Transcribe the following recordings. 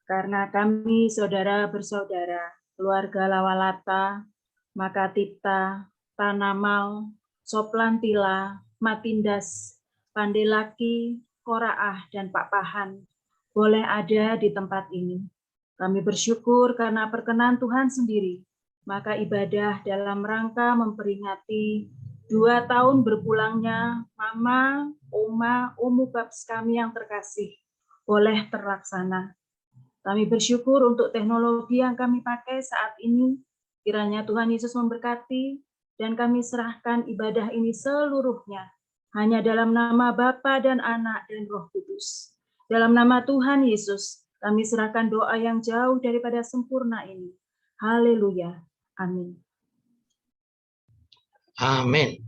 Karena kami saudara bersaudara, keluarga Lawalata, Makatipta, Tanamal, Soplantila, Matindas, Pandelaki, Koraah, dan Pak Pahan boleh ada di tempat ini. Kami bersyukur karena perkenan Tuhan sendiri, maka ibadah dalam rangka memperingati 2 tahun berpulangnya Mama, Oma, Umu Babs kami yang terkasih boleh terlaksana. Kami bersyukur untuk teknologi yang kami pakai saat ini. Kiranya Tuhan Yesus memberkati dan kami serahkan ibadah ini seluruhnya hanya dalam nama Bapa dan Anak dan Roh Kudus. Dalam nama Tuhan Yesus, kami serahkan doa yang jauh daripada sempurna ini. Haleluya. Amin. Amin.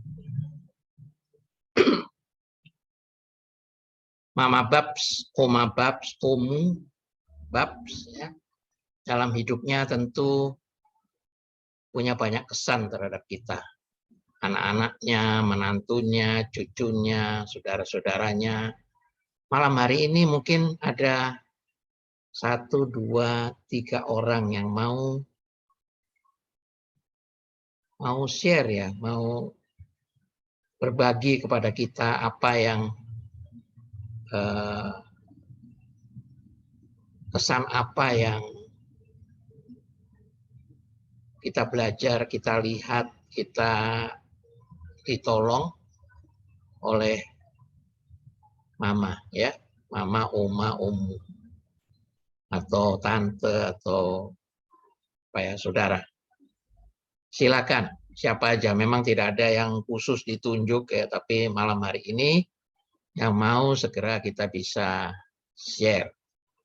Mama Babs, Oma Babs, Omu Babs, ya, dalam hidupnya tentu punya banyak kesan terhadap kita. Anak-anaknya, menantunya, cucunya, saudara-saudaranya. Malam hari ini mungkin ada 1, 2, 3 orang yang mau share ya, mau berbagi kepada kita apa yang kesan apa yang kita belajar, kita lihat, kita ditolong oleh mama ya, mama, oma, omu, atau tante atau apa ya, saudara. Silakan, siapa aja. Memang tidak ada yang khusus ditunjuk ya, tapi malam hari ini yang mau segera kita bisa share.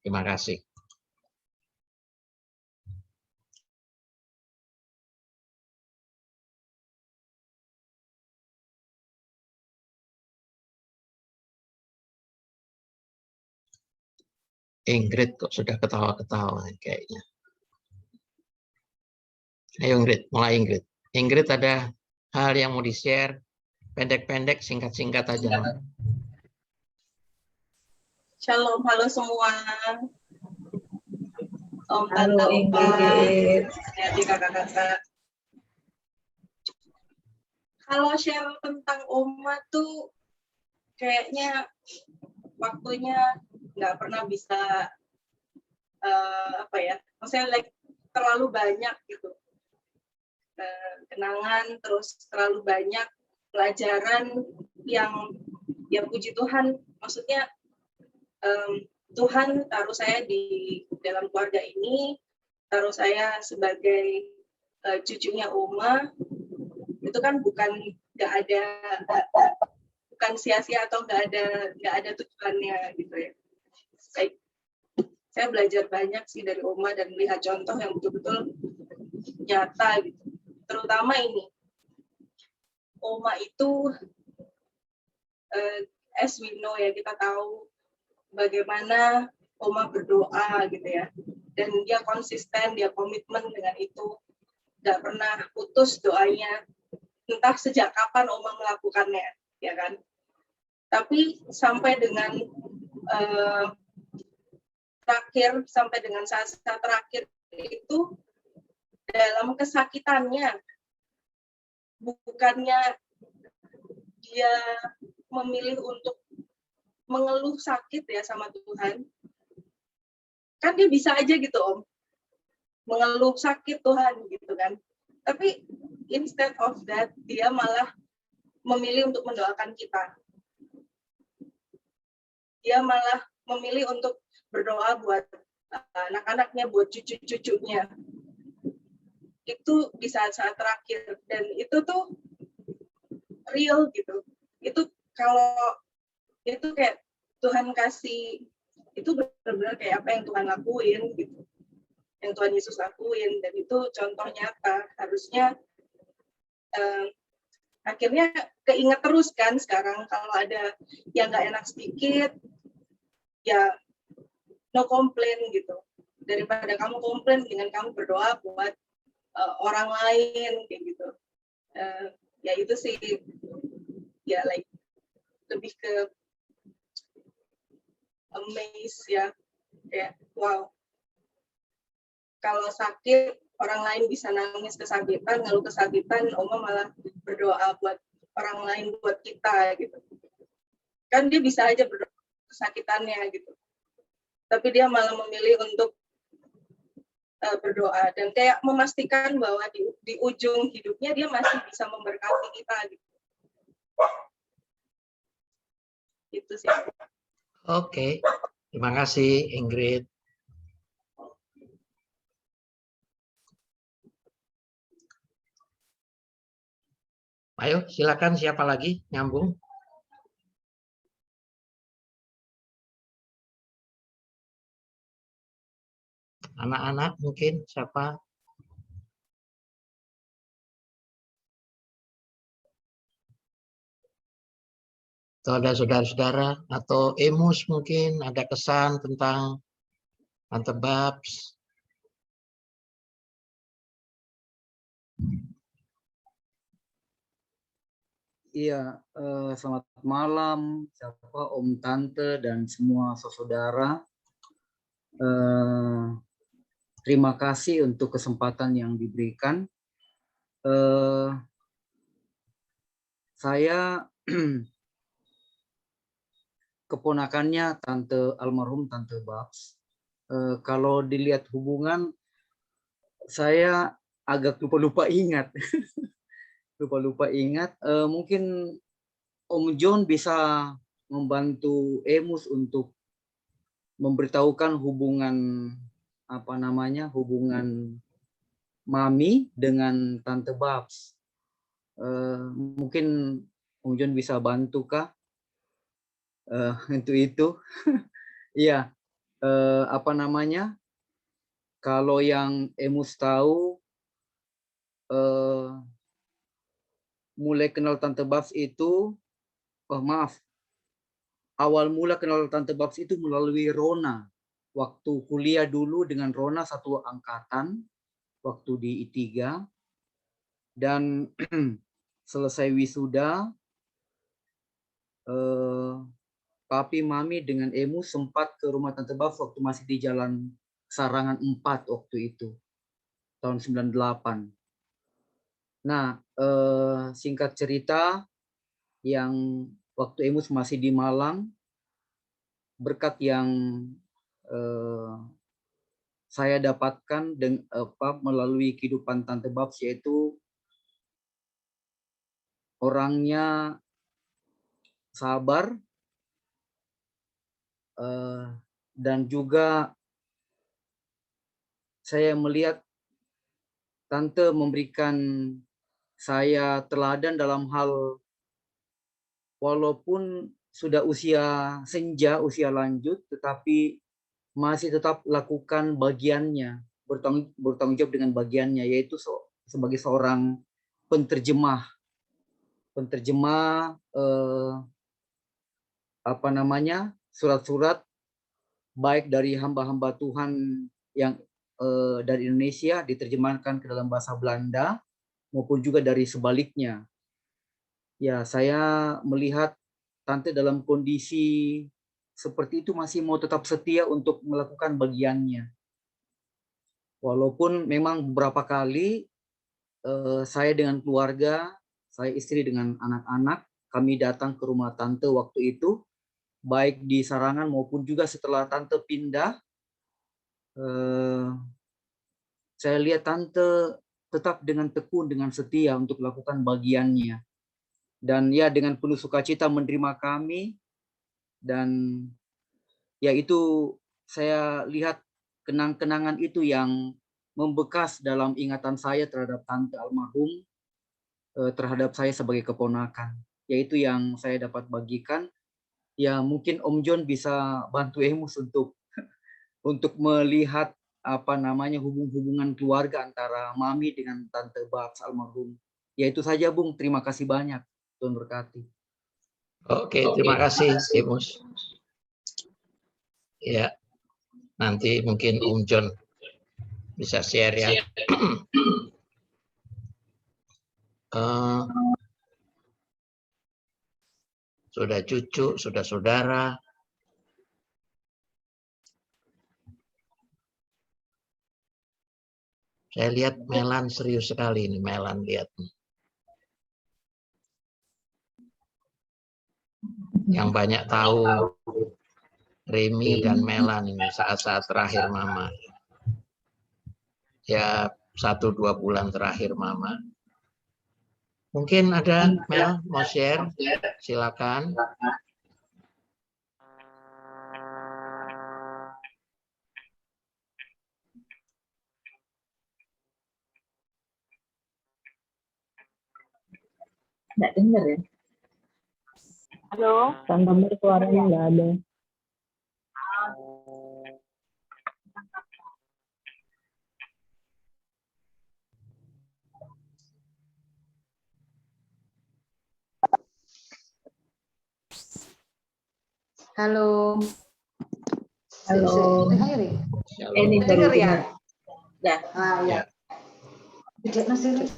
Terima kasih. Ingrid kok sudah ketawa-ketawa kayaknya. Ayo Ingrid, mulai Ingrid. Ingrid ada hal yang mau di-share, pendek-pendek, singkat-singkat aja. Shalom, halo semua. Om, Halo Tante, Ingrid. adik kakak-kakak. Kalau share tentang Oma tuh kayaknya waktunya nggak pernah bisa apa ya, maksudnya like terlalu banyak gitu. Kenangan, terus terlalu banyak pelajaran yang ya puji Tuhan, maksudnya Tuhan taruh saya di dalam keluarga ini, taruh saya sebagai cucunya Oma, itu kan bukan sia-sia atau nggak ada tujuannya gitu ya. Baik, saya belajar banyak sih dari Oma dan melihat contoh yang betul-betul nyata gitu. Terutama ini, Oma itu as we know ya, kita tahu bagaimana Oma berdoa gitu ya, dan dia konsisten, dia komitmen dengan itu, nggak pernah putus doanya, entah sejak kapan Oma melakukannya, ya kan. Tapi sampai dengan terakhir, sampai dengan saat terakhir itu, dalam kesakitannya, bukannya dia memilih untuk mengeluh sakit ya sama Tuhan, kan dia bisa aja gitu Om, mengeluh sakit Tuhan gitu kan, tapi instead of that dia malah memilih untuk mendoakan kita, dia malah memilih untuk berdoa buat anak-anaknya, buat cucu-cucunya, itu di saat-saat terakhir, dan itu tuh real gitu, itu kalau itu kayak Tuhan kasih, itu benar-benar kayak apa yang Tuhan lakuin gitu, yang Tuhan Yesus lakuin, dan itu contoh nyata. Harusnya akhirnya keinget terus kan sekarang, kalau ada yang nggak enak sedikit ya no komplain gitu, daripada kamu komplain dengan kamu berdoa buat orang lain kayak gitu. Ya itu sih ya, like lebih ke amaze ya, kayak wow, kalau sakit orang lain bisa nangis kesakitan, ngeluh kesakitan, Oma malah berdoa buat orang lain, buat kita gitu. Kan dia bisa aja berdoa kesakitannya gitu, tapi dia malah memilih untuk berdoa dan kayak memastikan bahwa di ujung hidupnya dia masih bisa memberkati kita gitu. Itu sih. Oke, terima kasih Ingrid. Ayo, silakan siapa lagi nyambung? Anak-anak mungkin siapa? Atau ada saudara-saudara atau Emus mungkin ada kesan tentang Tante Babs? Iya, selamat malam, siapa Om Tante dan semua saudara. Terima kasih untuk kesempatan yang diberikan. Saya keponakannya Tante almarhum Tante Babs. Kalau dilihat hubungan, saya agak lupa-lupa ingat. Lupa-lupa ingat. Mungkin Om John bisa membantu Emus untuk memberitahukan hubungan hubungan Mami dengan Tante Babs. Mungkin Om John bisa bantu kah untuk itu? Iya, kalau yang Emus tahu, mulai kenal Tante Babs itu, awal mula kenal Tante Babs itu melalui Rona. Waktu kuliah dulu dengan Rona satu angkatan, waktu di I3. Dan selesai wisuda, Papi, Mami dengan Emu sempat ke rumah Tante Babs waktu masih di Jalan Sarangan 4 waktu itu, tahun 98. Nah, singkat cerita, yang waktu Emus masih di Malang, berkat yang saya dapatkan melalui kehidupan Tante Babs, yaitu orangnya sabar, dan juga saya melihat Tante memberikan saya teladan dalam hal, walaupun sudah usia senja, usia lanjut, tetapi masih tetap lakukan bagiannya, bertanggung jawab dengan bagiannya, yaitu sebagai seorang penterjemah surat-surat baik dari hamba-hamba Tuhan yang dari Indonesia diterjemahkan ke dalam bahasa Belanda maupun juga dari sebaliknya. Ya, saya melihat Tante dalam kondisi seperti itu masih mau tetap setia untuk melakukan bagiannya. Walaupun memang beberapa kali saya dengan keluarga, saya istri dengan anak-anak, kami datang ke rumah Tante waktu itu, baik di Sarangan maupun juga setelah Tante pindah, saya lihat Tante tetap dengan tekun, dengan setia untuk melakukan bagiannya. Dan ya dengan penuh sukacita menerima kami, dan ya itu saya lihat kenang-kenangan itu yang membekas dalam ingatan saya terhadap Tante almarhum, terhadap saya sebagai keponakan. Yaitu yang saya dapat bagikan. Ya mungkin Om John bisa bantu Emus untuk melihat hubungan keluarga antara Mami dengan Tante Babs almarhum. Ya itu saja Bung, terima kasih banyak. Tuhan berkati. Oke, terima kasih Emus. Ya, nanti mungkin Om John bisa share ya. Sudah cucu, sudah saudara. Saya lihat Melan serius sekali ini, Melan lihat. Yang banyak tahu Remi dan Melan ini saat-saat terakhir Mama. Ya 1-2 bulan terakhir Mama. Mungkin ada Mel mau share, silakan. Nggak dengar ya? Halo. Tanpa suaranya nggak ada. Halo. Halo. Ini baru Dengar ya? dengar. Ya. Ah, ya. Tidak masih.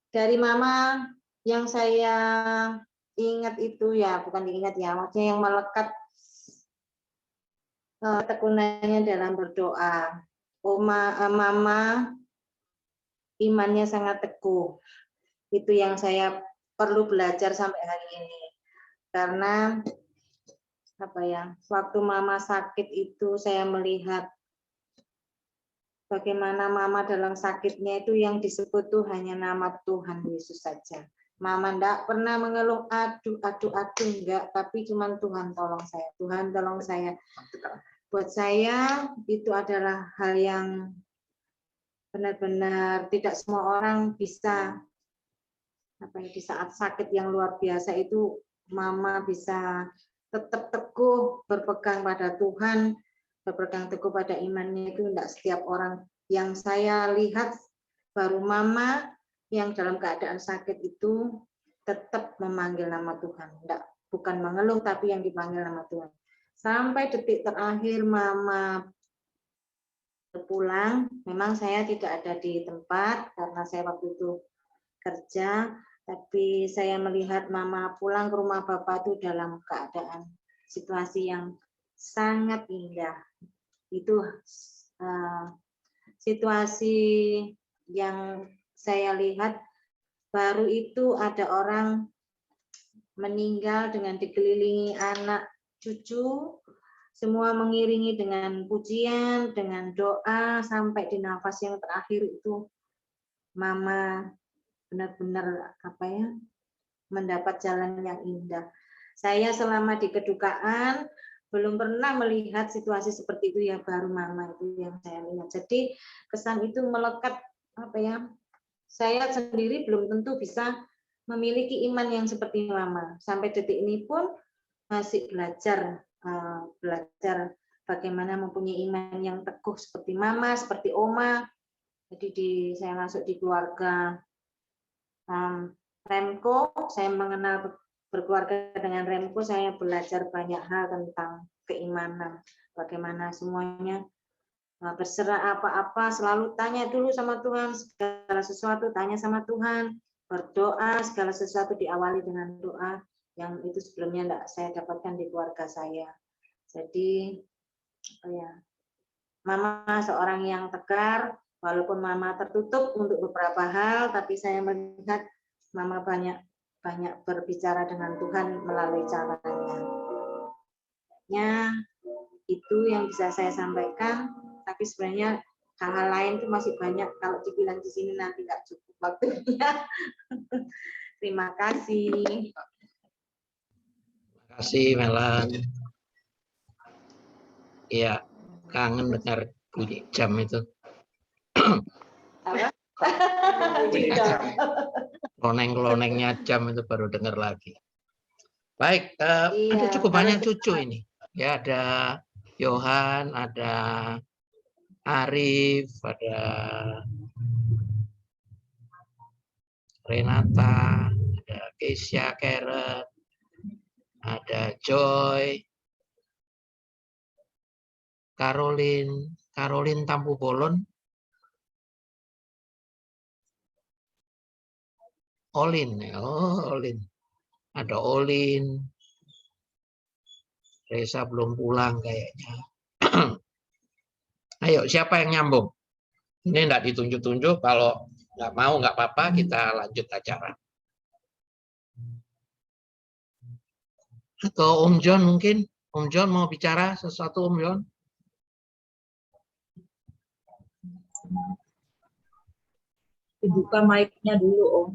Dari Mama yang saya ingat itu ya, bukan diingat ya, maksudnya yang melekat tekunannya dalam berdoa. Mama imannya sangat teguh. Itu yang saya perlu belajar sampai hari ini. Karena apa ya, waktu Mama sakit itu saya melihat bagaimana Mama dalam sakitnya itu yang disebut tuh hanya nama Tuhan Yesus saja. Mama enggak pernah mengeluh, aduh, enggak, tapi cuman Tuhan tolong saya, Tuhan tolong saya. Buat saya itu adalah hal yang benar-benar tidak semua orang bisa, apa ya, di saat sakit yang luar biasa itu Mama bisa tetap teguh berpegang pada Tuhan, berpegang teguh pada imannya. Itu tidak setiap orang. Yang saya lihat baru Mama yang dalam keadaan sakit itu tetap memanggil nama Tuhan. Bukan mengeluh, tapi yang dipanggil nama Tuhan. Sampai detik terakhir Mama pulang, memang saya tidak ada di tempat karena saya waktu itu kerja, tapi saya melihat Mama pulang ke rumah Bapak itu dalam keadaan situasi yang sangat indah. Itu situasi yang saya lihat, baru itu ada orang meninggal dengan dikelilingi anak cucu, semua mengiringi dengan pujian, dengan doa, sampai di nafas yang terakhir itu Mama benar-benar apa ya, mendapat jalan yang indah. Saya selama di kedukaan belum pernah melihat situasi seperti itu, ya baru Mama itu yang saya lihat. Jadi kesan itu melekat, apa ya, saya sendiri belum tentu bisa memiliki iman yang seperti Mama. Sampai detik ini pun masih belajar bagaimana mempunyai iman yang teguh seperti Mama, seperti Oma. Jadi saya masuk di keluarga Remko, saya mengenal berkeluarga dengan Remko, saya belajar banyak hal tentang keimanan, bagaimana semuanya berserah apa-apa selalu tanya dulu sama Tuhan, segala sesuatu tanya sama Tuhan, berdoa, segala sesuatu diawali dengan doa, yang itu sebelumnya tidak saya dapatkan di keluarga saya. Jadi ya, Mama seorang yang tegar, walaupun Mama tertutup untuk beberapa hal, tapi saya melihat Mama banyak berbicara dengan Tuhan melalui caranya. Ya, itu yang bisa saya sampaikan. Tapi sebenarnya hal-hal lain itu masih banyak. Kalau dibilang di sini nanti nggak cukup waktunya. Terima kasih. Terima kasih Melan. Iya, kangen dengar bunyi jam itu. Apa? Kloneng-klonengnya jam itu baru dengar lagi. Baik, Iya, ada cukup banyak cucu ini. Ya, ada Yohan, ada Arif, ada Renata, ada Keisha, Karen, ada Joy, Caroline Tampu Bolon, Olin, Olin, ada Olin, Reza belum pulang kayaknya. Ayo, siapa yang nyambung? Ini enggak ditunjuk-tunjuk, kalau nggak mau nggak apa-apa, kita lanjut acara. Atau Om John mungkin? Om John mau bicara sesuatu, Om John? Dibuka mic-nya dulu, Om.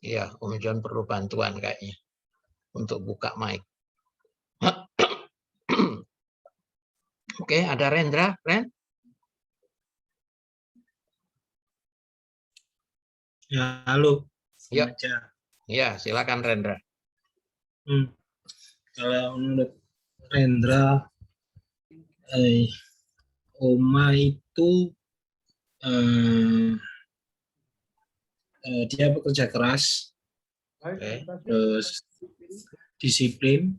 Iya, Om John perlu bantuan kayaknya untuk buka mic. Oke, ada Rendra, Ren? Ya, halo. Ya. Baca. Ya, silakan Rendra. Kalau menurut Rendra, Oma itu dia bekerja keras, Oke. terus disiplin,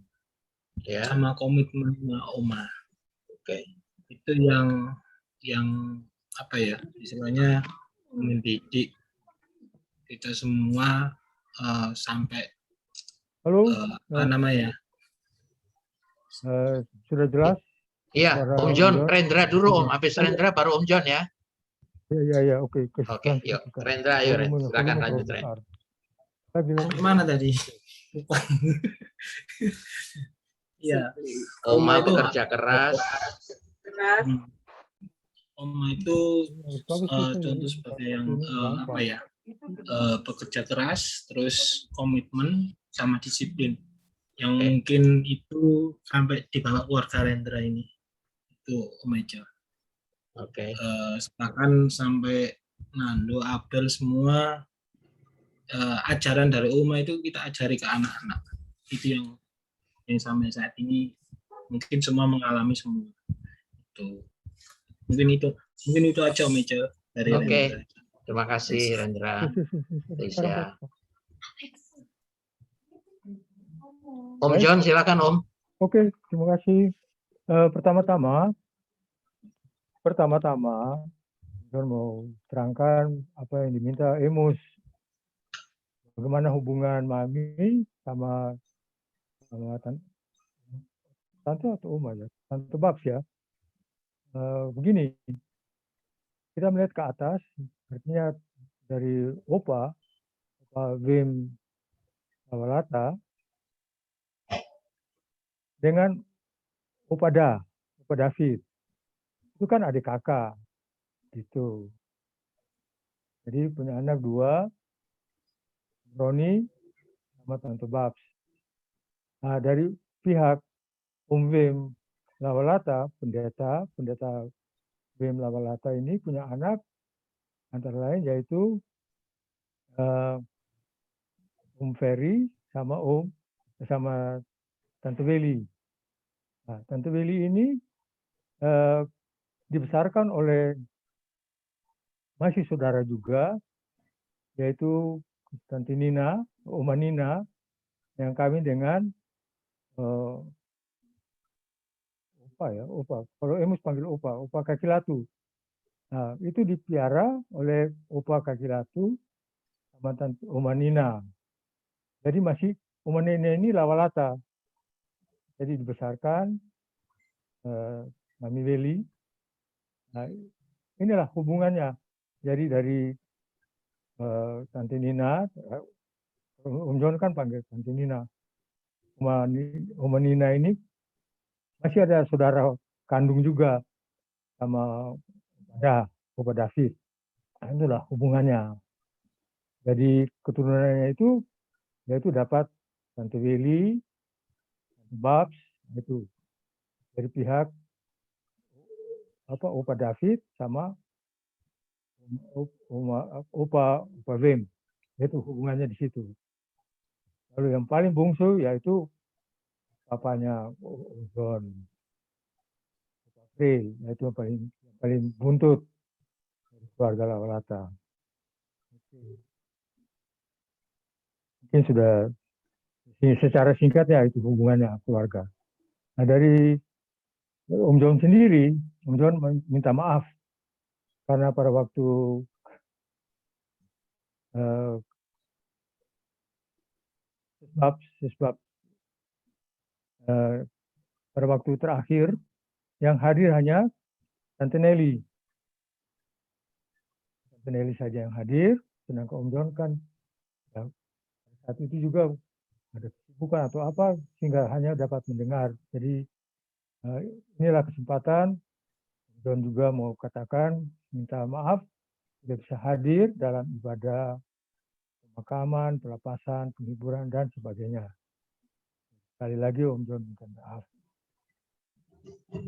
Ya. sama komitmennya Oma. Oke. Itu yang apa ya, istilahnya mendidik kita semua sampai apa namanya? Sudah jelas? Iya, Om John, Rendra dulu Om. Habis Rendra baru Om John ya. Iya, oke. Oke, yuk. Rendra, ayo Ren. Silakan lanjut Ren. Mana tadi? Lupa. Iya. Oma bekerja keras. Keras. Oma itu contoh sebagai yang apa ya? Bekerja keras, terus komitmen sama disiplin. Yang mungkin itu sampai dibawa keluarga Rendra ini. Itu Om Eja. Oke. Bahkan sampai Nando, Abel semua ajaran dari Oma itu kita ajari ke anak-anak. Itu yang sampai saat ini mungkin semua mengalami semua. Itu mungkin itu aja Om Eja dari Rendra. Terima kasih Rendra. Risha. Om John, silakan Om. Oke, terima kasih. Pertama-tama, John mau terangkan apa yang diminta Emus. Bagaimana hubungan Mami sama Tante atau Oma ya? Tante Babs ya. Begini, kita melihat ke atas, artinya dari Opa Wim Lawalata, dengan Opa David. Itu kan adik kakak. Gitu. Jadi punya anak dua, Roni sama Tante Babs. Nah, dari pihak Om Wim Lawalata, pendeta Wim Lawalata ini punya anak antara lain yaitu Om Ferry sama Tante Weli. Nah, Tante Weli ini dibesarkan oleh masih saudara juga, yaitu Tante Nina, Oma Nina, yang kami dengan Opa. Kalau Emus panggil Opa Kaki Latu. Nah, itu dipiara oleh Opa Kaki Latu sama Tante Oma Nina. Jadi masih Oma Nina ini Lawalata. Jadi dibesarkan Mami Weli. Nah, inilah hubungannya. Jadi dari Tante Nina, Om John kan panggil Tante Nina. Oma Nina ini masih ada saudara kandung juga sama Opa David. Nah, itulah hubungannya. Jadi keturunannya itu yaitu dapat Tante Weli, Tante Babs, itu dari pihak Opa David sama Opa Wim. Itu hubungannya di situ. Lalu yang paling bungsu yaitu papanya John, April, yaitu yang paling buntut. keluarga Lawalata. Mungkin sudah secara singkat ya itu hubungannya keluarga. Nah dari Om John sendiri, Om John minta maaf karena pada waktu sebab pada waktu terakhir yang hadir hanya Tante Nelly. Tante Nelly saja yang hadir, sedangkan Om John kan ya, saat itu juga ada kesibukan atau apa sehingga hanya dapat mendengar. Jadi inilah kesempatan Om John juga mau katakan minta maaf tidak bisa hadir dalam ibadah pemakaman, pelepasan, penghiburan dan sebagainya. Sekali lagi Om John minta maaf.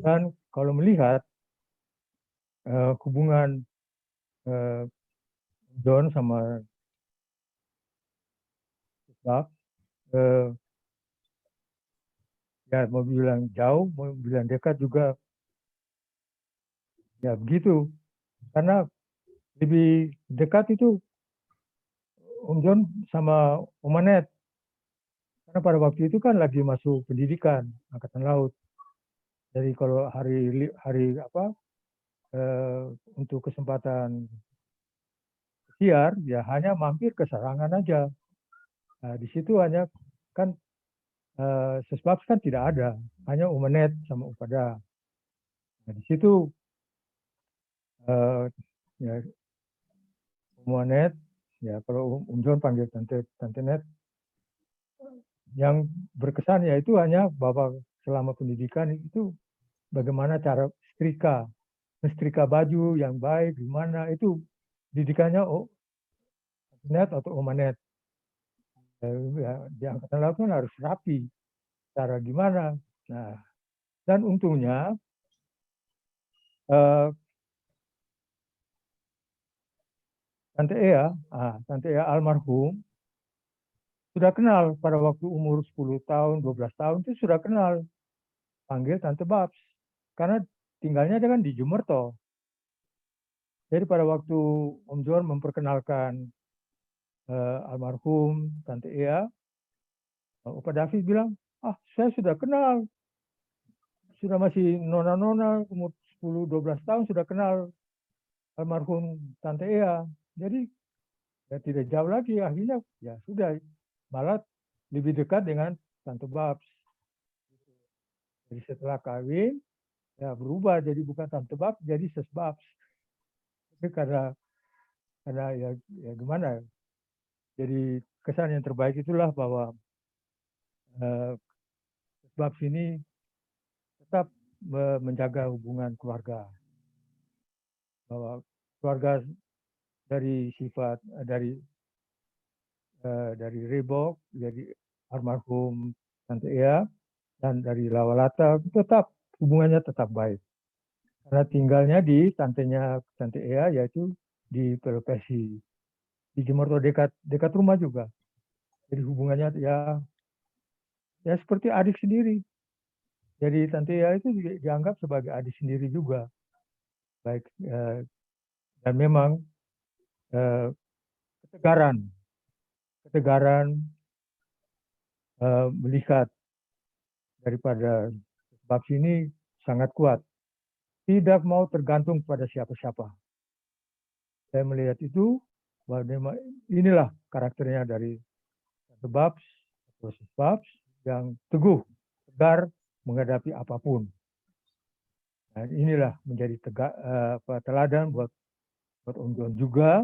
Dan kalau melihat hubungan John sama sebab ya mau bilang jauh, mau bilang dekat juga ya begitu. Karena lebih dekat itu Om John sama Om Anet. Karena pada waktu itu kan lagi masuk pendidikan Angkatan Laut. Jadi kalau hari apa untuk kesempatan siar ya hanya mampir ke Sarangan aja. Nah, di situ hanya kan sesbab kan tidak ada, hanya Om Anet sama Upada. Nah, di situ ya Om Anet ya kalau Om John panggil Tante Net, yang berkesan ya itu hanya bahwa selama pendidikan itu bagaimana cara setrika baju yang baik, gimana itu didikannya Net atau Om Anet. Ya, di Angkatan Laut kan harus rapi, cara gimana. Nah, dan untungnya Tante Ea almarhum sudah kenal pada waktu umur 10 tahun, 12 tahun itu sudah kenal. Panggil Tante Babs. Karena tinggalnya kan di Jumerto. Jadi pada waktu Om John memperkenalkan almarhum Tante Ea, Opa David bilang, saya sudah kenal. Sudah masih nona-nona, umur 10-12 tahun sudah kenal almarhum Tante Ea. Jadi ya tidak jauh lagi, akhirnya ya sudah. Malah lebih dekat dengan Tante Babs. Jadi setelah kawin, ya berubah jadi bukan Tante Babs, jadi Ses Babs. Tapi karena ya gimana? Jadi kesan yang terbaik itulah bahwa Ses Babs ini tetap menjaga hubungan keluarga. Bahwa keluarga dari sifat dari Rebok, dari almarhum Tante Ea, dan dari Lawalata tetap hubungannya tetap baik. Karena tinggalnya di Tante Ea yaitu di Pelopesi, di Jumerto dekat rumah juga. Jadi hubungannya ya seperti adik sendiri. Jadi Tante Ea itu dianggap sebagai adik sendiri juga. Baik dan memang ketegaran melihat daripada Babs ini sangat kuat. Tidak mau tergantung pada siapa-siapa. Saya melihat itu, bahwa inilah karakternya dari Babs atau Babs yang teguh, tegar menghadapi apapun. Dan inilah menjadi teladan buat Om John juga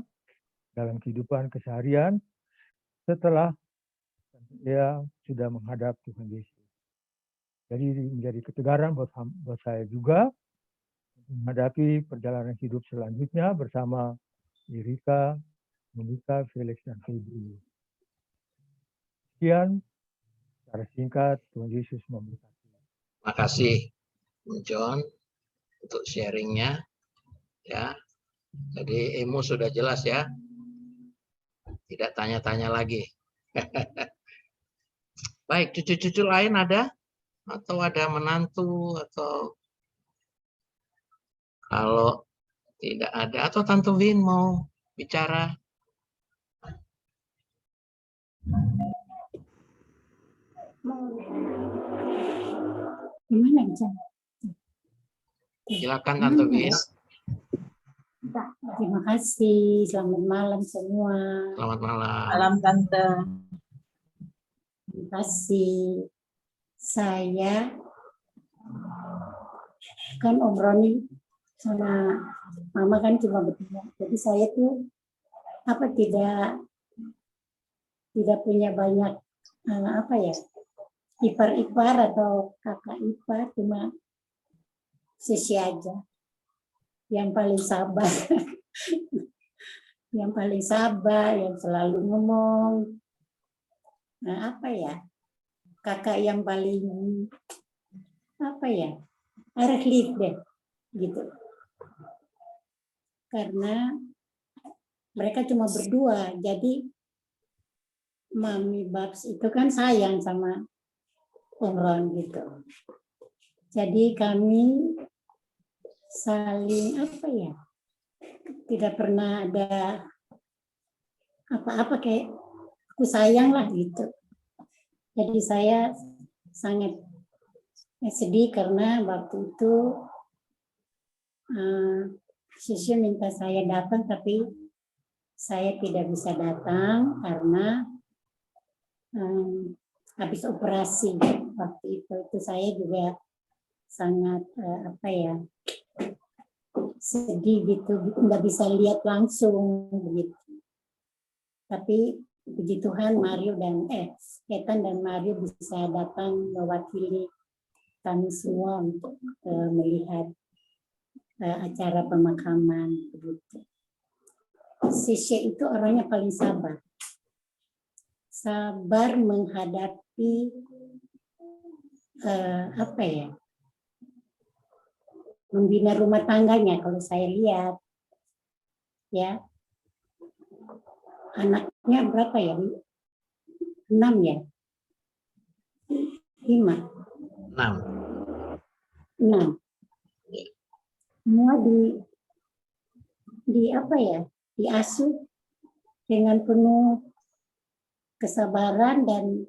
dalam kehidupan keseharian setelah dia sudah menghadap Tuhan Yesus. Jadi menjadi ketegaran buat saya juga menghadapi perjalanan hidup selanjutnya bersama Irika, Monika, Felix, dan Febri. Sekian secara singkat, Tuhan Yesus memberkati. Terima kasih, Om John, untuk sharingnya. Ya, jadi Emu sudah jelas ya, tidak tanya-tanya lagi. Baik, cucu-cucu lain ada? Atau ada menantu, atau kalau Tidak ada. Atau Tante Win mau bicara? Gimana bisa? Silakan Tante Win. Terima kasih. Selamat malam semua. Selamat malam. Salam Tante. Terima kasih. Saya kan obrolin sama Mama kan cuma berdua. Jadi saya tuh tidak punya banyak ipar-ipar atau kakak ipar, cuma sisi aja yang paling sabar. Yang paling sabar, yang selalu ngomong. Kakak yang paling arhlif deh gitu. Karena mereka cuma berdua, jadi Mami Babs itu kan sayang sama Om Ron gitu. Jadi kami saling tidak pernah ada apa-apa, kayak aku sayang lah gitu. Jadi saya sangat sedih karena waktu itu Sisya minta saya datang, tapi saya tidak bisa datang karena habis operasi waktu itu saya juga sangat sedih gitu, nggak bisa lihat langsung begitu. Tapi puji Tuhan Mario dan Ethan dan Mario bisa datang mewakili kami semua untuk melihat acara pemakaman begitu. Sisya itu orangnya paling sabar. Sabar menghadapi membina rumah tangganya. Kalau saya lihat ya, anaknya berapa ya? 6 ya? 5. 6. Semua diasuh dengan penuh kesabaran dan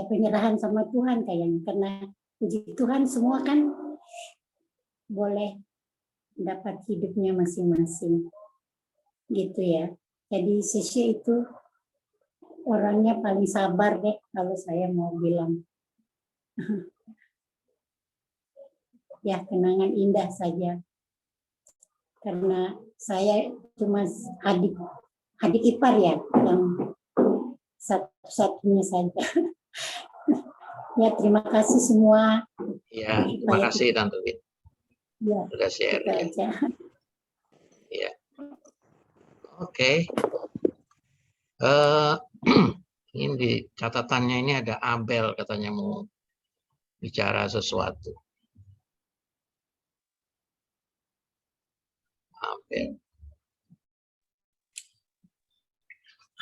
penyerahan sama Tuhan kayaknya. Karena puji Tuhan semua kan boleh dapat hidupnya masing-masing gitu ya. Jadi Sisya itu orangnya paling sabar deh kalau saya mau bilang. Ya, kenangan indah saja. Karena saya cuma adik ipar ya, yang satu-satunya saja. Ya, terima kasih semua. Ya, terima kasih Tante Win. Ya, sudah share. itu aja. Ya. Oke. Ini di catatannya ini ada Abel katanya mau bicara sesuatu.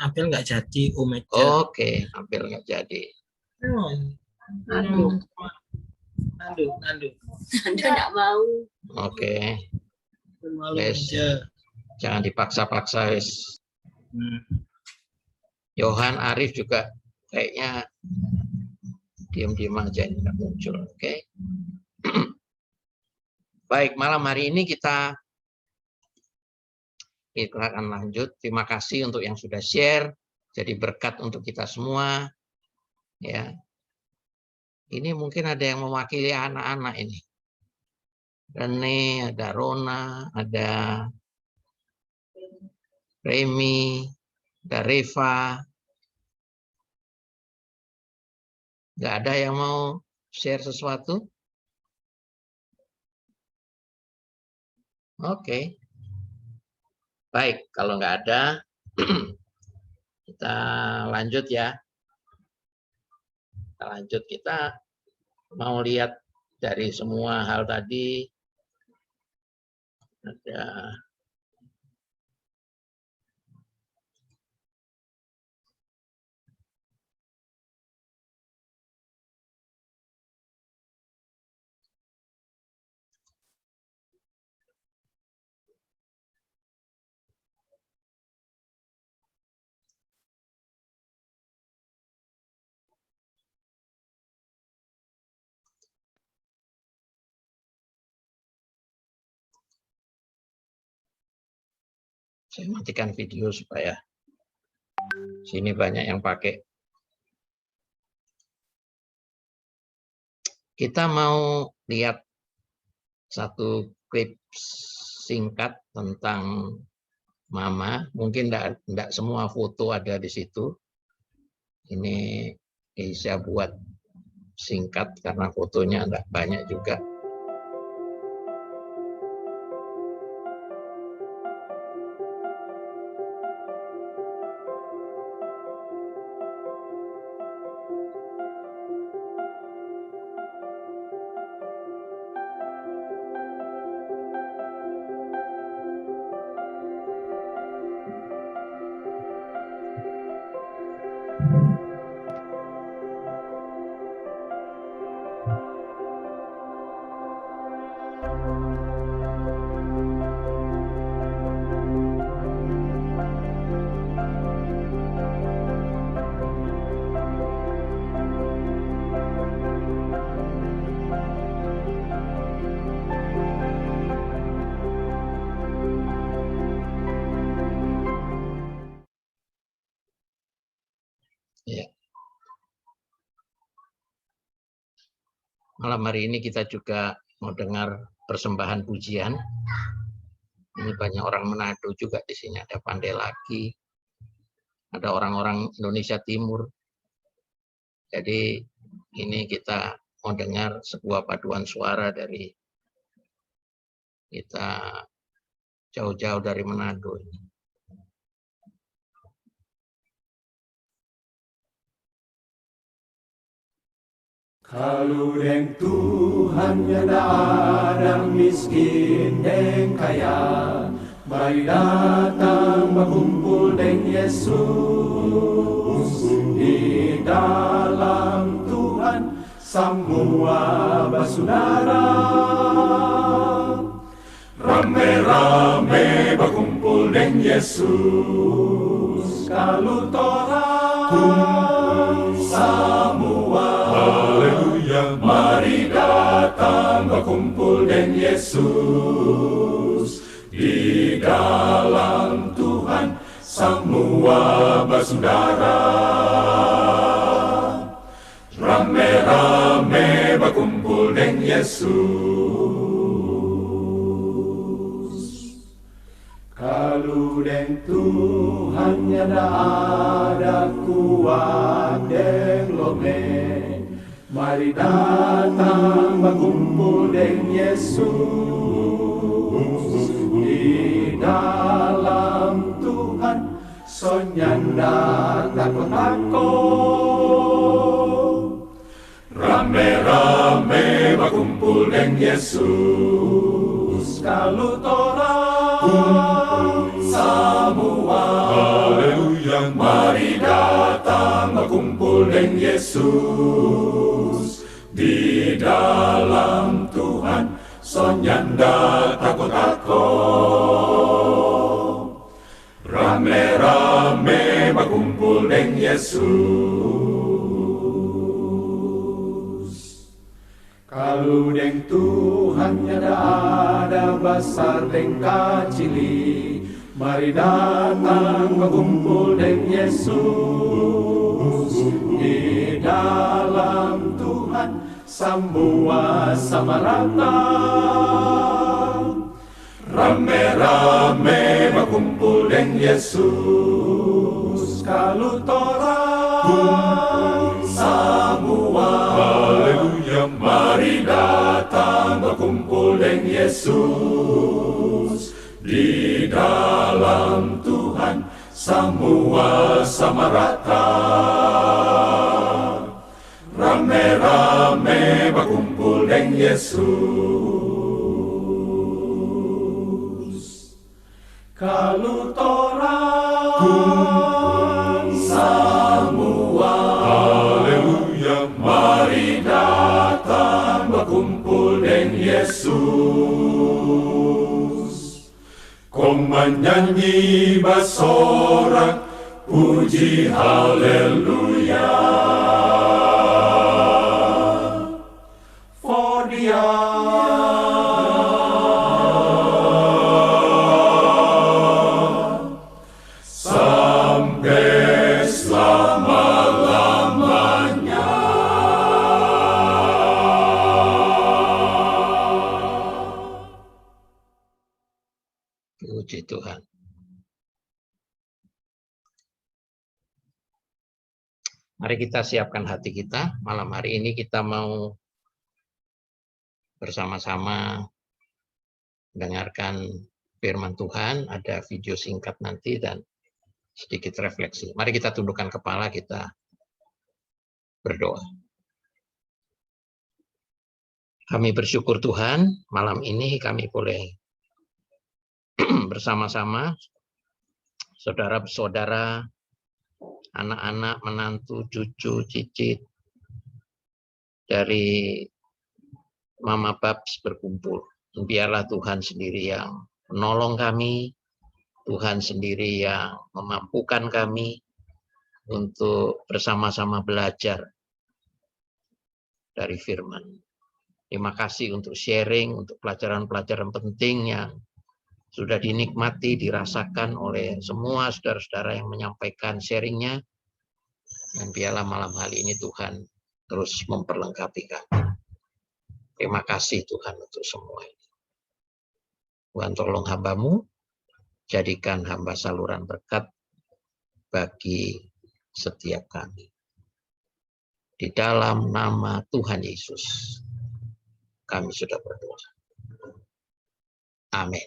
Abel nggak jadi, Oke, Abel nggak jadi. Nandu nggak mau. Oke. Jangan dipaksa-paksa, wes. Yohan Arif juga kayaknya diam-diam aja nggak muncul. Oke. Baik, malam hari ini kita akan lanjut. Terima kasih untuk yang sudah share. Jadi berkat untuk kita semua. Ya. Ini mungkin ada yang mewakili anak-anak ini. Rene, ada Rona, ada Remy, ada Reva. Nggak ada yang mau share sesuatu? Oke. Baik, kalau nggak ada, kita lanjut ya. Kita lanjut, kita mau lihat dari semua hal tadi. Ada Saya matikan video supaya sini banyak yang pakai. Kita mau lihat satu klip singkat tentang Mama. Mungkin enggak semua foto ada di situ. Ini saya buat singkat karena fotonya enggak banyak juga. Ya. Malam hari ini kita juga mau dengar persembahan pujian. Ini banyak orang Manado juga di sini. Ada Pandai Laki, ada orang-orang Indonesia Timur. Jadi ini kita mau dengar sebuah paduan suara dari kita jauh-jauh dari Manado ini. Kalau deng Tuhan nyada ada miskin deng kaya, mari datang berkumpul deng Yesus. Di dalam Tuhan semua bersaudara, rame-rame berkumpul deng Yesus. Kalau torang semua, haleluya, mari datang berkumpul dengan Yesus. Di dalam Tuhan semua bersaudara, rame-rame berkumpul dengan Yesus. Kalau dengan Tuhan nyada ada kuat deng lomeng, mari datang berkumpul dengan Yesus. Di dalam Tuhan sonyanda takut-takut, rame-rame berkumpul dengan Yesus. Kalau torang semua, haleluya, mari datang berkumpul dengan Yesus. Di dalam Tuhan sonyanda takut-takut, rame-rame berkumpul dengan Yesus. Kalau deng Tuhan ada besar deng kacili, mari datang berkumpul dengan Yesus. Di dalam Tuhan semua sama rata, rame-rame berkumpul dengan Yesus. Kalau torang semua, haleluya, mari datang berkumpul dengan Yesus. Di dalam Tuhan semua sama rata, rame-rame berkumpul dengan Yesus. Kalau torang semua, haleluya, mari datang berkumpul dengan Yesus. Kau menyanyi bersorak puji haleluya, for Dia Puji Tuhan. Mari kita siapkan hati kita. Malam hari ini kita mau bersama-sama mendengarkan firman Tuhan. Ada video singkat nanti dan sedikit refleksi. Mari kita tundukkan kepala, kita berdoa. Kami bersyukur Tuhan, malam ini kami boleh bersama-sama saudara-saudara, anak-anak, menantu, cucu, cicit dari Mama Babs berkumpul. Biarlah Tuhan sendiri yang menolong kami, Tuhan sendiri yang memampukan kami untuk bersama-sama belajar dari firman. Terima kasih untuk sharing, untuk pelajaran-pelajaran penting yang sudah dinikmati, dirasakan oleh semua saudara-saudara yang menyampaikan sharingnya. Dan biarlah malam hari ini Tuhan terus memperlengkapi kami. Terima kasih Tuhan untuk semua ini. Tuhan tolong hamba-Mu, jadikan hamba saluran berkat bagi setiap kami. Di dalam nama Tuhan Yesus, kami sudah berdoa. Amin.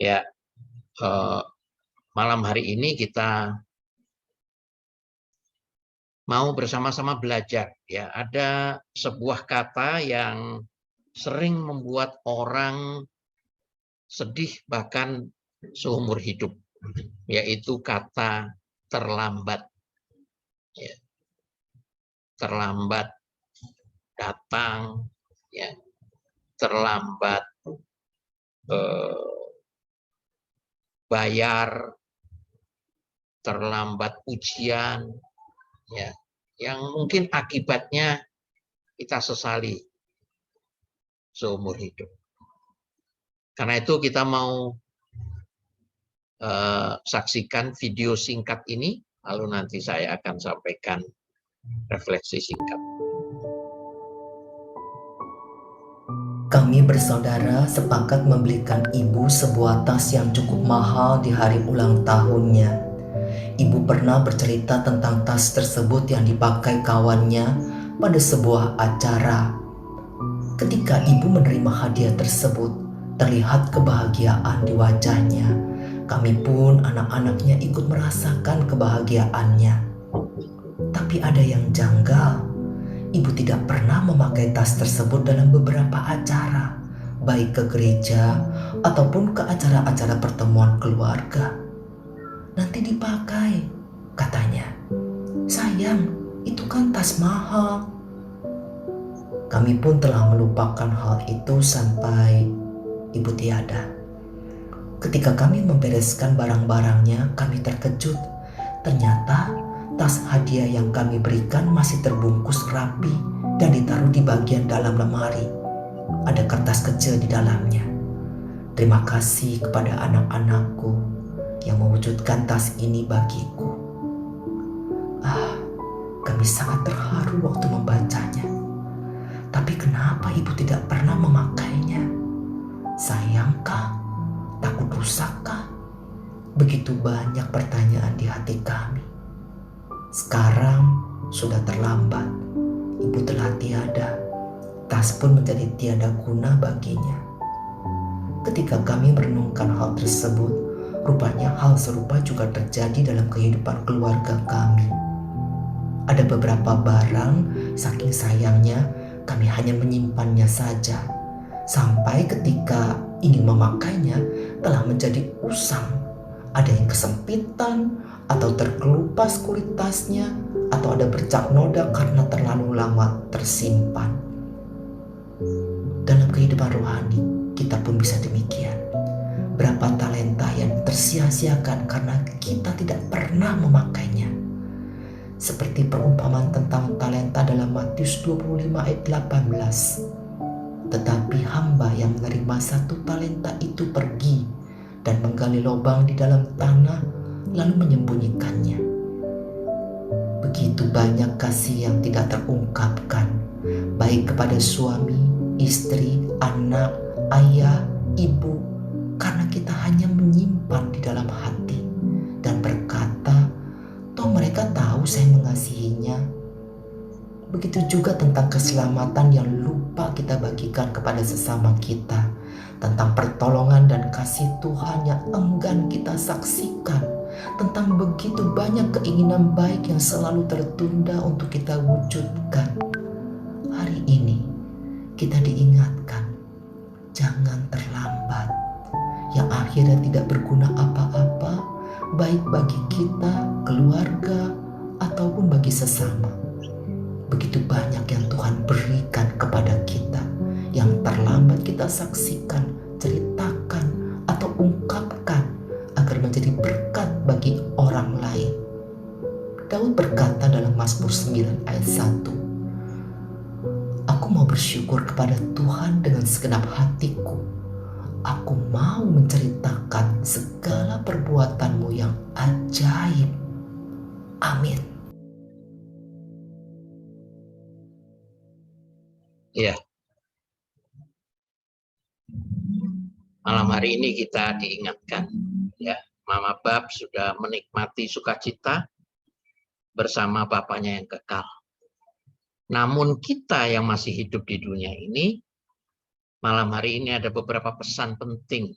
Ya, malam hari ini kita mau bersama-sama belajar. Ya, ada sebuah kata yang sering membuat orang sedih bahkan seumur hidup, yaitu kata terlambat. Ya. Terlambat datang, ya. Terlambat bayar, terlambat ujian, ya, yang mungkin akibatnya kita sesali seumur hidup. Karena itu kita mau saksikan video singkat ini, lalu nanti saya akan sampaikan refleksi singkat. Kami bersaudara sepakat membelikan ibu sebuah tas yang cukup mahal di hari ulang tahunnya. Ibu pernah bercerita tentang tas tersebut yang dipakai kawannya pada sebuah acara. Ketika ibu menerima hadiah tersebut, terlihat kebahagiaan di wajahnya. Kami pun anak-anaknya ikut merasakan kebahagiaannya. Tapi ada yang janggal. Ibu tidak pernah memakai tas tersebut dalam beberapa acara, baik ke gereja ataupun ke acara-acara pertemuan keluarga. Nanti dipakai, katanya. Sayang, itu kan tas mahal. Kami pun telah melupakan hal itu sampai ibu tiada. Ketika kami membereskan barang-barangnya, kami terkejut. Ternyata tas hadiah yang kami berikan masih terbungkus rapi dan ditaruh di bagian dalam lemari. Ada kertas kecil di dalamnya. Terima kasih kepada anak-anakku yang mewujudkan tas ini bagiku. Kami sangat terharu waktu membacanya. Tapi kenapa ibu tidak pernah memakainya? Sayangkah? Takut rusakkah? Begitu banyak pertanyaan di hati kami. Sekarang sudah terlambat. Ibu telah tiada. Tas pun menjadi tiada guna baginya. Ketika kami merenungkan hal tersebut, rupanya hal serupa juga terjadi dalam kehidupan keluarga kami. Ada beberapa barang, saking sayangnya, kami hanya menyimpannya saja. Sampai ketika ingin memakainya, telah menjadi usang. Ada yang kesempitan, atau terkelupas kulit tasnya, atau ada bercak noda karena terlalu lama tersimpan. Dalam kehidupan rohani, kita pun bisa demikian. Berapa talenta yang tersia-siakan karena kita tidak pernah memakainya. Seperti perumpamaan tentang talenta dalam Matius 25 ayat 18. Tetapi hamba yang menerima 1 talenta itu pergi dan menggali lubang di dalam tanah lalu menyembunyikannya. Begitu banyak kasih yang tidak terungkapkan, baik kepada suami, istri, anak, ayah, ibu, karena kita hanya menyimpan di dalam hati dan berkata, toh mereka tahu saya mengasihinya. Begitu juga tentang keselamatan yang lupa kita bagikan kepada sesama kita, tentang pertolongan dan kasih Tuhan yang enggan kita saksikan, tentang begitu banyak keinginan baik yang selalu tertunda untuk kita wujudkan. Hari ini kita diingatkan, jangan terlambat, yang akhirnya tidak berguna apa-apa, baik bagi kita, keluarga, ataupun bagi sesama. Begitu banyak yang Tuhan berikan kepada kita, yang terlambat kita saksikan, ceritakan, atau ungkapkan agar menjadi berkat bagi orang lain. Daud berkata dalam Mazmur 9 ayat 1, aku mau bersyukur kepada Tuhan dengan segenap hatiku. Aku mau menceritakan segala perbuatan-Mu yang ajaib. Amin. Ya. Malam hari ini kita diingatkan, ya, Mama Bab sudah menikmati sukacita bersama Bapaknya yang kekal. Namun kita yang masih hidup di dunia ini, malam hari ini ada beberapa pesan penting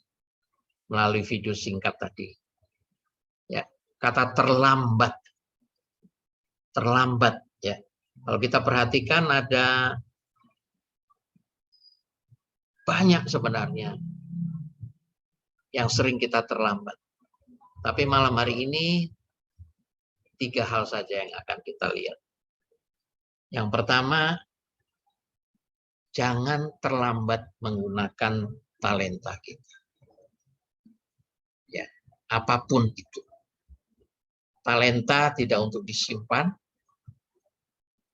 melalui video singkat tadi. Ya, kata terlambat. Terlambat, ya. Kalau kita perhatikan ada banyak sebenarnya yang sering kita terlambat. Tapi malam hari ini 3 hal saja yang akan kita lihat. Yang pertama, jangan terlambat menggunakan talenta kita. Ya, apapun itu. Talenta tidak untuk disimpan,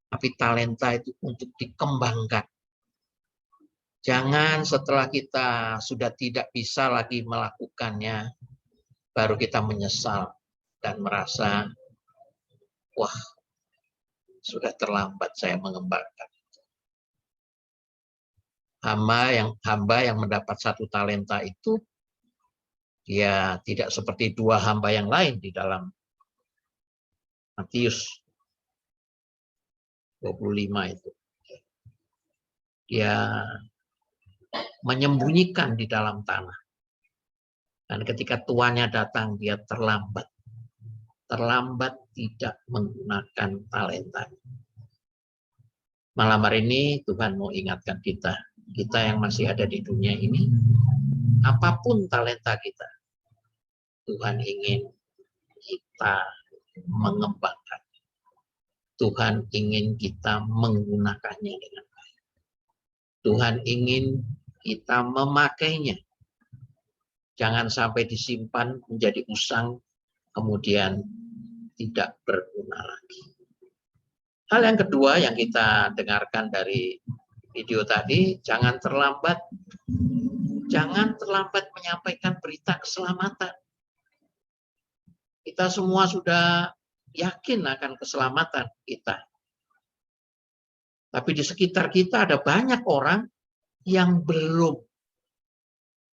tapi talenta itu untuk dikembangkan. Jangan setelah kita sudah tidak bisa lagi melakukannya, baru kita menyesal dan merasa, wah, sudah terlambat saya mengembangkan. Hamba yang mendapat 1 talenta itu, dia tidak seperti 2 hamba yang lain di dalam Matius 25 itu. Dia menyembunyikan di dalam tanah. Dan ketika tuannya datang, dia terlambat. Terlambat tidak menggunakan talenta. Malam hari ini Tuhan mau ingatkan kita yang masih ada di dunia ini, apapun talenta kita, Tuhan ingin kita mengembangkan. Tuhan ingin kita menggunakannya dengan baik. Tuhan ingin kita memakainya. Jangan sampai disimpan menjadi usang, kemudian tidak berguna lagi. Hal yang kedua yang kita dengarkan dari video tadi, jangan terlambat menyampaikan berita keselamatan. Kita semua sudah yakin akan keselamatan kita. Tapi di sekitar kita ada banyak orang yang belum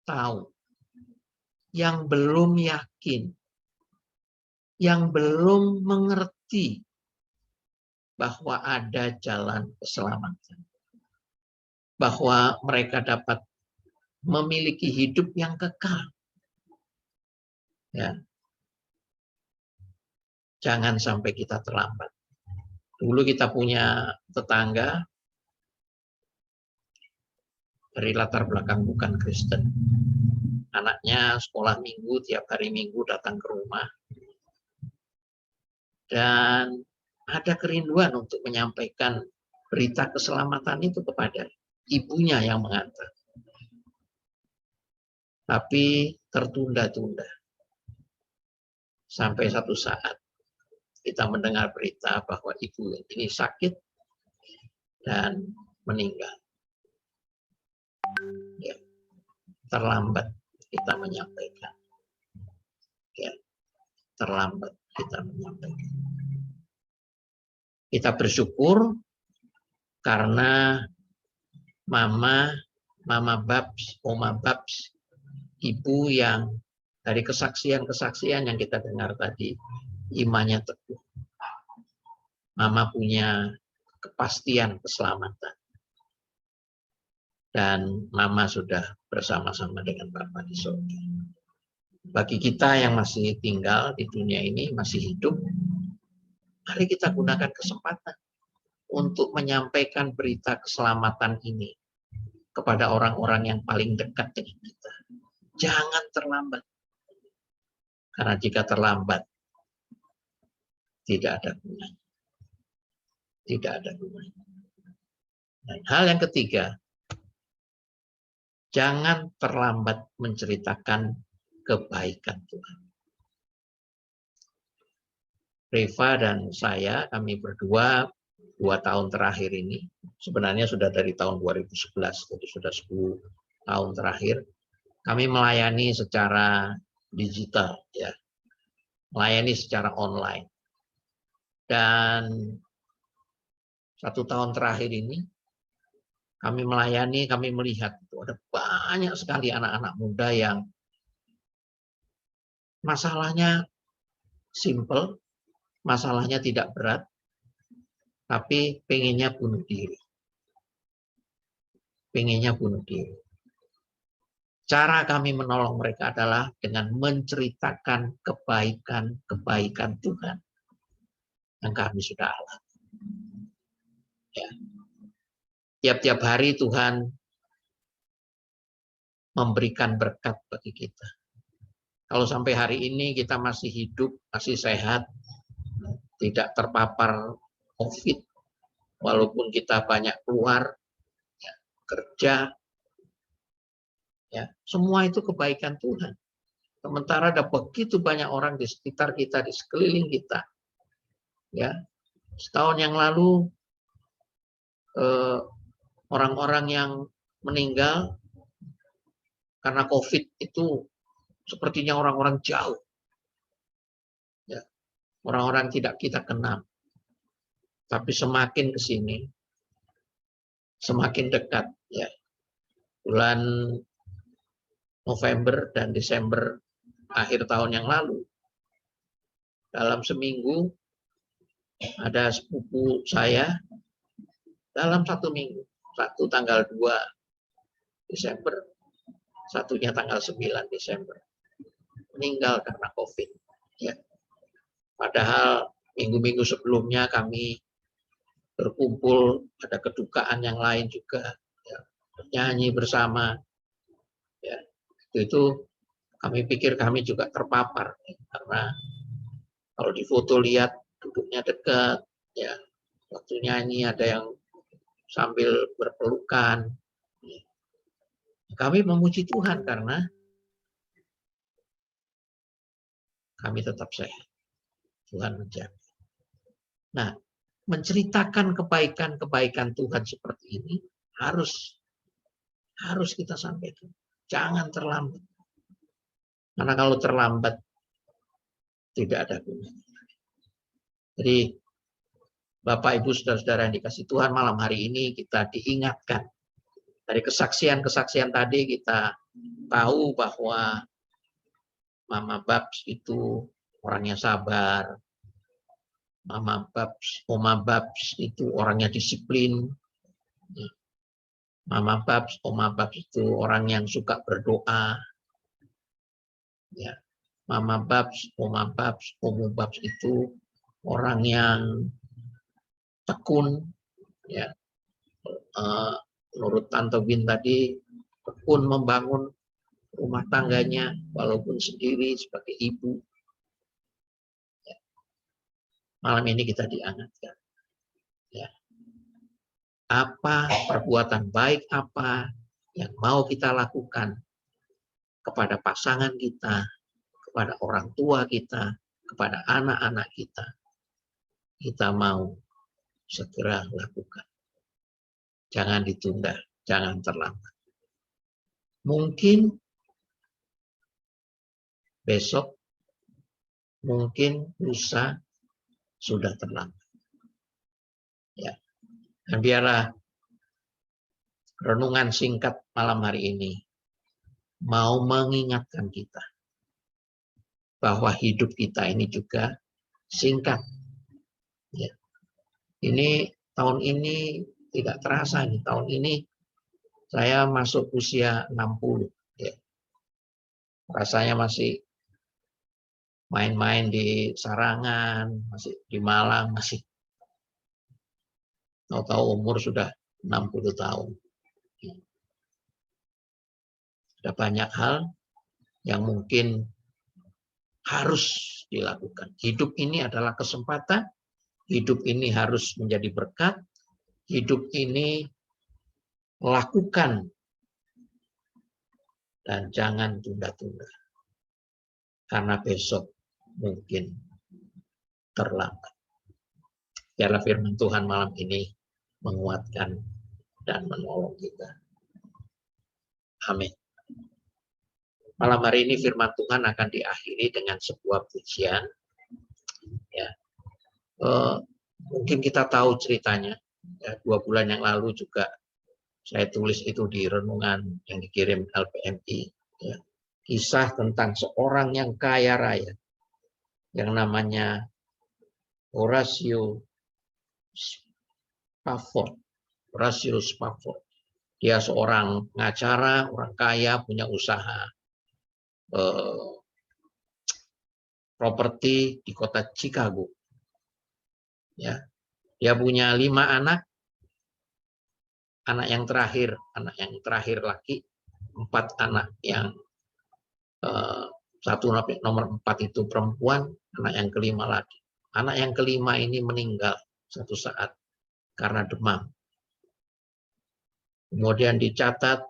tahu, yang belum yakin, yang belum mengerti bahwa ada jalan keselamatan. Bahwa mereka dapat memiliki hidup yang kekal. Ya. Jangan sampai kita terlambat. Dulu kita punya tetangga dari latar belakang bukan Kristen. Anaknya sekolah minggu, tiap hari minggu datang ke rumah. Dan ada kerinduan untuk menyampaikan berita keselamatan itu kepada ibunya yang mengantar. Tapi tertunda-tunda. Sampai satu saat kita mendengar berita bahwa ibu ini sakit dan meninggal. Ya, terlambat kita menyampaikan. Ya, terlambat kita menyampaikan. Kita bersyukur karena Mama Babs, Oma Babs ibu yang dari kesaksian-kesaksian yang kita dengar tadi, imannya teguh. Mama punya kepastian keselamatan. Dan Mama sudah bersama-sama dengan Bapa di surga. Bagi kita yang masih tinggal di dunia ini, masih hidup, mari kita gunakan kesempatan untuk menyampaikan berita keselamatan ini kepada orang-orang yang paling dekat dengan kita. Jangan terlambat. Karena jika terlambat, tidak ada gunanya. Tidak ada gunanya. Dan hal yang ketiga, jangan terlambat menceritakan kebaikan Tuhan. Reva dan saya, kami berdua 2 tahun terakhir ini, sebenarnya sudah dari tahun 2011, jadi sudah 10 tahun terakhir, kami melayani secara digital, ya, melayani secara online. Dan 1 tahun terakhir ini, kami melayani, kami melihat ada banyak sekali anak-anak muda yang masalahnya simple, masalahnya tidak berat, tapi pengennya bunuh diri. Pengennya bunuh diri. Cara kami menolong mereka adalah dengan menceritakan kebaikan-kebaikan Tuhan yang kami sudah alami. Ya. Tiap-tiap hari Tuhan memberikan berkat bagi kita. Kalau sampai hari ini kita masih hidup, masih sehat, tidak terpapar COVID, walaupun kita banyak keluar, ya, kerja, ya, semua itu kebaikan Tuhan. Sementara ada begitu banyak orang di sekitar kita, di sekeliling kita. Ya, setahun yang lalu orang-orang yang meninggal karena COVID itu sepertinya orang-orang jauh. Ya, orang-orang tidak kita kenal. Tapi semakin ke sini, semakin dekat. Ya. Bulan November dan Desember akhir tahun yang lalu, dalam seminggu ada sepupu saya, dalam 1 minggu, satu tanggal 2 Desember, satunya tanggal 9 Desember, meninggal karena COVID. Ya. Padahal minggu-minggu sebelumnya kami berkumpul, ada kedukaan yang lain juga, ya, bernyanyi bersama. Ya. Itu kami pikir kami juga terpapar, ya, karena kalau di foto lihat duduknya dekat, ya, waktu nyanyi ada yang sambil berpelukan. Ya. Kami memuji Tuhan karena kami tetap sehat. Tuhan menjaga. Nah, menceritakan kebaikan-kebaikan Tuhan seperti ini harus kita sampaikan. Jangan terlambat. Karena kalau terlambat tidak ada gunanya. Jadi Bapak, Ibu, Saudara-saudara yang dikasihi Tuhan, malam hari ini kita diingatkan. Dari kesaksian-kesaksian tadi kita tahu bahwa Mama Babs itu orangnya sabar. Oma Babs itu orangnya disiplin. Oma Babs itu orang yang suka berdoa. Ya. Mama Babs, Oma Babs itu orang yang tekun. Ya. Menurut Tante Win tadi, tekun membangun rumah tangganya walaupun sendiri sebagai ibu. Ya. Malam ini kita diingatkan. Ya. Apa perbuatan baik apa yang mau kita lakukan kepada pasangan kita, kepada orang tua kita, kepada anak-anak kita mau segera lakukan. Jangan ditunda, jangan terlambat. Mungkin besok, mungkin lusa sudah terlambat. Ya. Dan biarlah renungan singkat malam hari ini mau mengingatkan kita bahwa hidup kita ini juga singkat. Ya. Ini tahun ini tidak terasa ini. Tahun ini saya masuk usia 60. Ya. Rasanya masih main-main di Sarangan, masih di Malang, masih tahu-tahu umur sudah 60 tahun. Ada banyak hal yang mungkin harus dilakukan. Hidup ini adalah kesempatan, hidup ini harus menjadi berkat, hidup ini lakukan dan jangan tunda-tunda. Karena besok mungkin terlambat. Biarlah firman Tuhan malam ini menguatkan dan menolong kita. Amin. Malam hari ini firman Tuhan akan diakhiri dengan sebuah pujian. Ya. Mungkin kita tahu ceritanya. Ya, 2 bulan yang lalu juga saya tulis itu di renungan yang dikirim LPMI. Ya. Kisah tentang seorang yang kaya raya yang namanya Horatio Spafford. Horatio Spafford. Dia seorang pengacara, orang kaya, punya usaha properti di kota Chicago. Ya, dia punya 5 anak. Anak yang terakhir laki, 4 anak yang nomor 4 itu perempuan, anak yang kelima laki. Anak yang kelima ini meninggal satu saat karena demam. Kemudian dicatat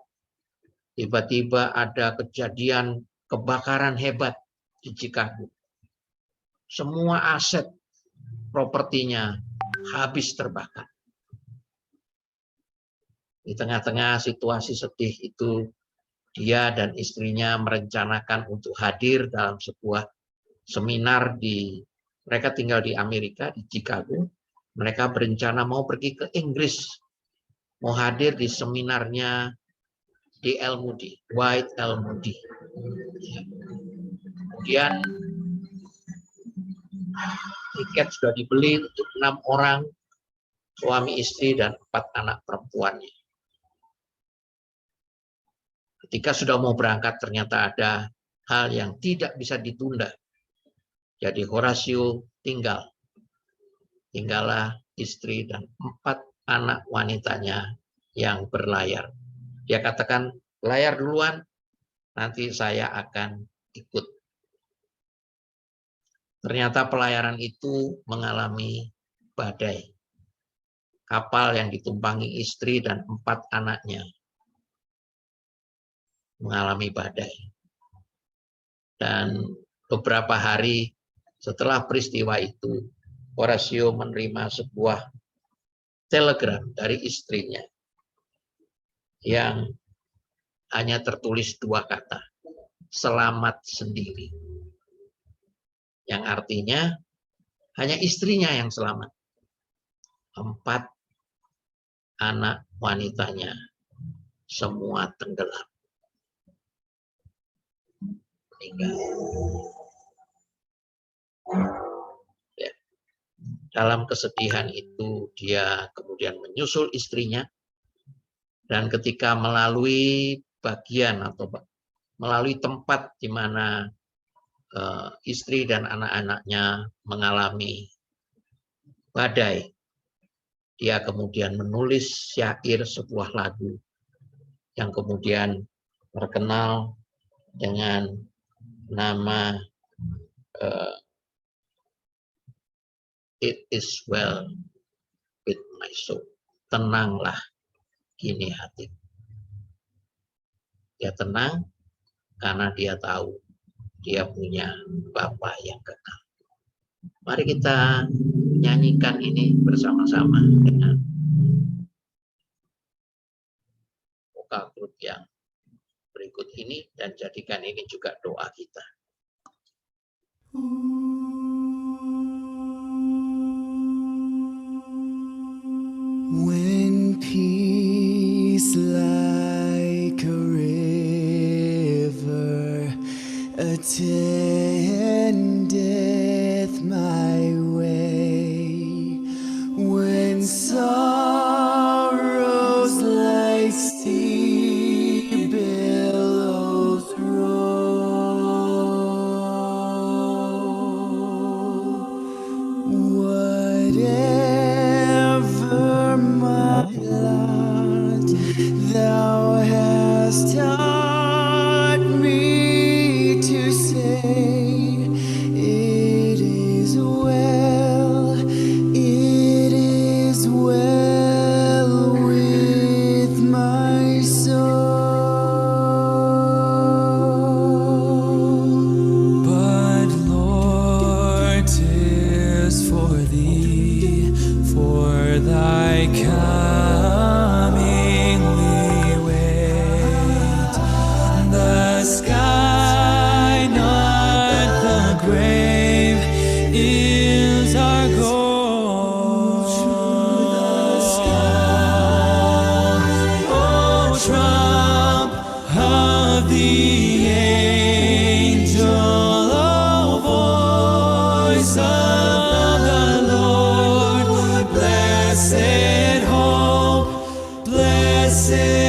tiba-tiba ada kejadian kebakaran hebat di Chicago. Semua aset propertinya habis terbakar. Di tengah-tengah situasi sedih itu, dia dan istrinya merencanakan untuk hadir dalam sebuah seminar mereka tinggal di Amerika, di Chicago. Mereka berencana mau pergi ke Inggris, mau hadir di seminarnya D.L. Moody, Dwight L. Moody. Kemudian tiket sudah dibeli untuk 6 orang, suami istri dan 4 anak perempuannya. Ketika sudah mau berangkat ternyata ada hal yang tidak bisa ditunda. Jadi Horatio tinggallah istri dan 4 anak wanitanya yang berlayar. Dia katakan, layar duluan, nanti saya akan ikut. Ternyata pelayaran itu mengalami badai. Kapal yang ditumpangi istri dan 4 anaknya mengalami badai. Dan beberapa hari setelah peristiwa itu, Horatio menerima sebuah telegram dari istrinya yang hanya tertulis 2 kata, selamat sendiri. Yang artinya hanya istrinya yang selamat. 4 anak wanitanya semua tenggelam. Meninggal. Ya. Dalam kesedihan itu dia kemudian menyusul istrinya, dan ketika melalui bagian atau melalui tempat di mana istri dan anak-anaknya mengalami badai, dia kemudian menulis syair sebuah lagu yang kemudian terkenal dengan nama It is well with my soul. Tenanglah kini hati. Dia tenang karena dia tahu dia punya Bapa yang kekal. Mari kita nyanyikan ini bersama-sama dengan vokal grup yang berikut ini dan jadikan ini juga doa kita. When peace like a river attendeth my way when sorrows like sea billows roll. Whatever my lot, thou hast taught me to say, it is well with my soul. But Lord, 'tis for thee, for thy coming we wait. The sky, not the grave, is our goal. The sky, oh trump of the angel, oh voice of the Lord, blessed hope, blessed